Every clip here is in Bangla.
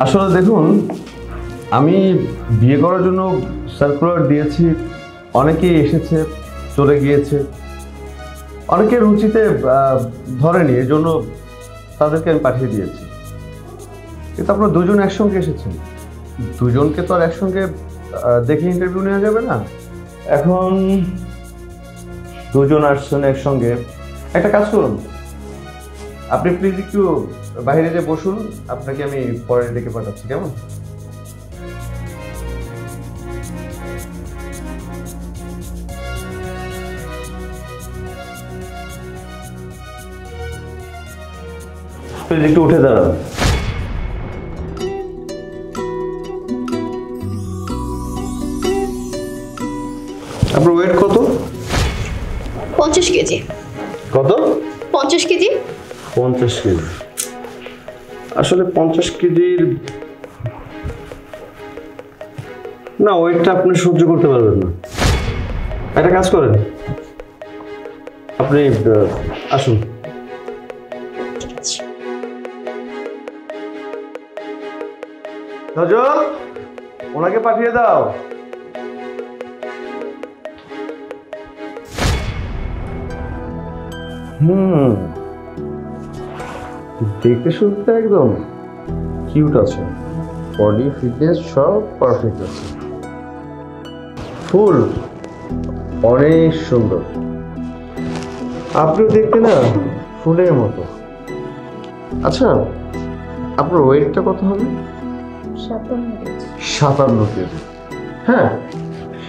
আসলে দেখুন, আমি বিয়ে করার জন্য সার্কুলার দিয়েছি, অনেকেই এসেছে চলে গিয়েছে, অনেকের রুচিতে ধরেনি, এই জন্য তাদেরকে আমি পাঠিয়ে দিয়েছি। কিন্তু আপনারা দুজন একসঙ্গে এসেছেন, দুজনকে তো আর একসঙ্গে দেখে ইন্টারভিউ নেওয়া যাবে না। এখন দুজন আসছেন একসঙ্গে, একটা কাজ করুন, আপনি প্লিজ একটু বাইরে যে বসুন, আপনাকে আমি পরে ডেকে পাঠাচ্ছি, কেমন? প্লিজ একটু উঠে দাঁড়ান। আপনার ওয়েট কত? 50 কেজি। কত? 50 কেজি। 50 কেজি? আসলে 50 কেজির না, ওয়েটটা আপনি সহ্য করতে পারবেন না। একটা কাজ করেন, আপনি আসুন। ওনাকে পাঠিয়ে দাও। দেখতে শুনতে একদম কিউট আছে, বডি ফিটনেস সব পারফেক্ট আছে, ফুল অনেক সুন্দর, আপনিও দেখতে না ফুলের মতো। আচ্ছা, আপনার ওয়েটটা কত হবে? 57 কেজি। হ্যাঁ,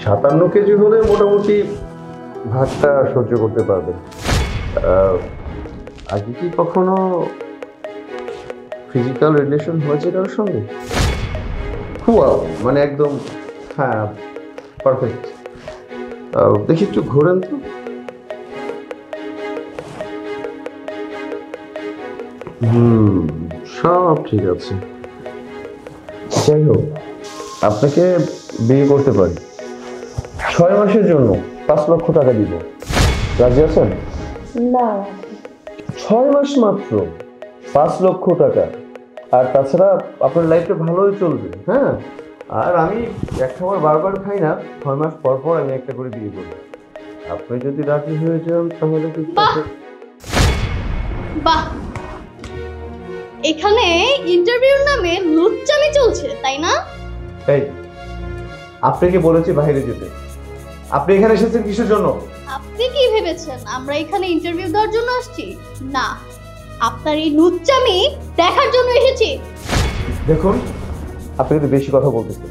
57 কেজি হলে মোটামুটি ভাতটা সহ্য করতে পারবেন। আগে কি কখনো ফিজিক্যাল রিলেশন হয়েছে কারোর সঙ্গে? মানে একদম, হ্যাঁ, পারফেক্ট। দেখি একটু ঘোরেন তো। সব ঠিক আছে। যাই হোক, আপনাকে বিয়ে করতে পারি, 6 মাসের জন্য 5 লক্ষ টাকা দিব, রাজি আছেন? না, 6 মাস মাত্র, 5 লক্ষ টাকা। আর তাছাড়া আপনার লাইফটা ভালোই চলবে। হ্যাঁ, আর আমি এক খাবার বারবার খাই না, 6 মাস পর পর আমি একটা করে বিয়ে করব। আপনি যদি রাজি হয়ে যান তাহলে কিন্তু। বাহ, এখানে ইন্টারভিউর নামে লুচ্চামি চলছে, তাই না? এই, আপনাকে বলেছি বাইরে যেতে, আপনি এখানে এসেছেন কিসের জন্য? আপনি কি ভেবেছেন আমরা এখানে ইন্টারভিউ দেওয়ার জন্য আসছি? না, আপনার এই লুচ্চামি দেখার জন্য এসেছি। দেখুন, আপনি কিন্তু বেশি কথা বলতেছেন,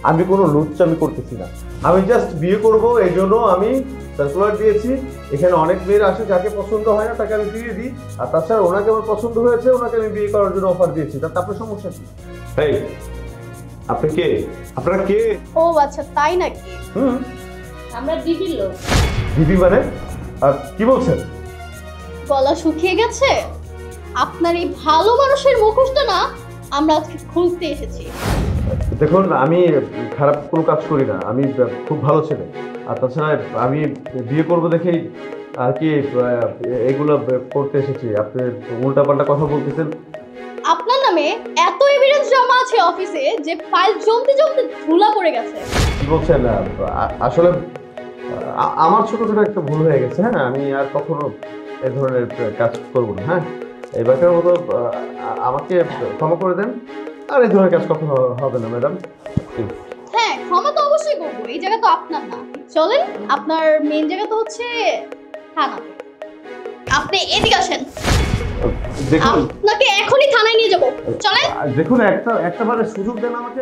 আমি কোনো লুচ্চামি করতেছি না, আমি জাস্ট বিয়ে করব এই জন্য আমি সার্কুলার দিয়েছি। এখানে অনেক মেয়ের আসে, যাকে পছন্দ হয় না তাকে আমি ফিরিয়ে দিই, আর তাছাড়া ওনাকে আমার পছন্দ হয়েছে, ওনাকে আমি বিয়ে করার জন্য অফার দিয়েছি। তাতে আপনার সমস্যা কি? এই, আপনি কে? আপনারা কে? ও আচ্ছা, তাই নাকি? আমরা ডিবির লোক। ডিবি মানে? আর কি বলছেন? গলা শুকিয়ে গেছে? আপনার এই ভালো মানুষের মুখোশটা না আমরা আজকে খুলতে এসেছি। দেখুন, আমি খারাপ কোনো কাজ করি না, আমি খুব ভালো ছেলে। আর তাছাড়া আমি বিয়ে করব দেখেই আর কি এগুলো করতে এসেছি। আপনি উল্টাপাল্টা কথা বলতেছেন। আপনার নামে এত এভিডেন্স জমা আছে অফিসে যে ফাইল জমতে জমতে ধুলা পড়ে গেছে। কি বলছেন? আসলে আমার ছোটখাটো একটা ভুল হয়ে গেছে। হ্যাঁ, আমি আর কখনো এই ধরনের কাজ করব না। হ্যাঁ, এবারকার মতো আমাকে ক্ষমা করে দেন, আর এই ধরনের কাজ কখনো হবে না ম্যাডাম। হ্যাঁ, ক্ষমা তো অবশ্যই করবো, এই জায়গা তো আপনার না। চলেন, আপনার মেইন জায়গা তো হচ্ছে থানা, আপনি এদিকে আসেন। দেখুন, আপনাকে এখনই থানায় নিয়ে যাবো, চলেন। দেখুন, একটা বারে সুযোগ দেন আমাকে।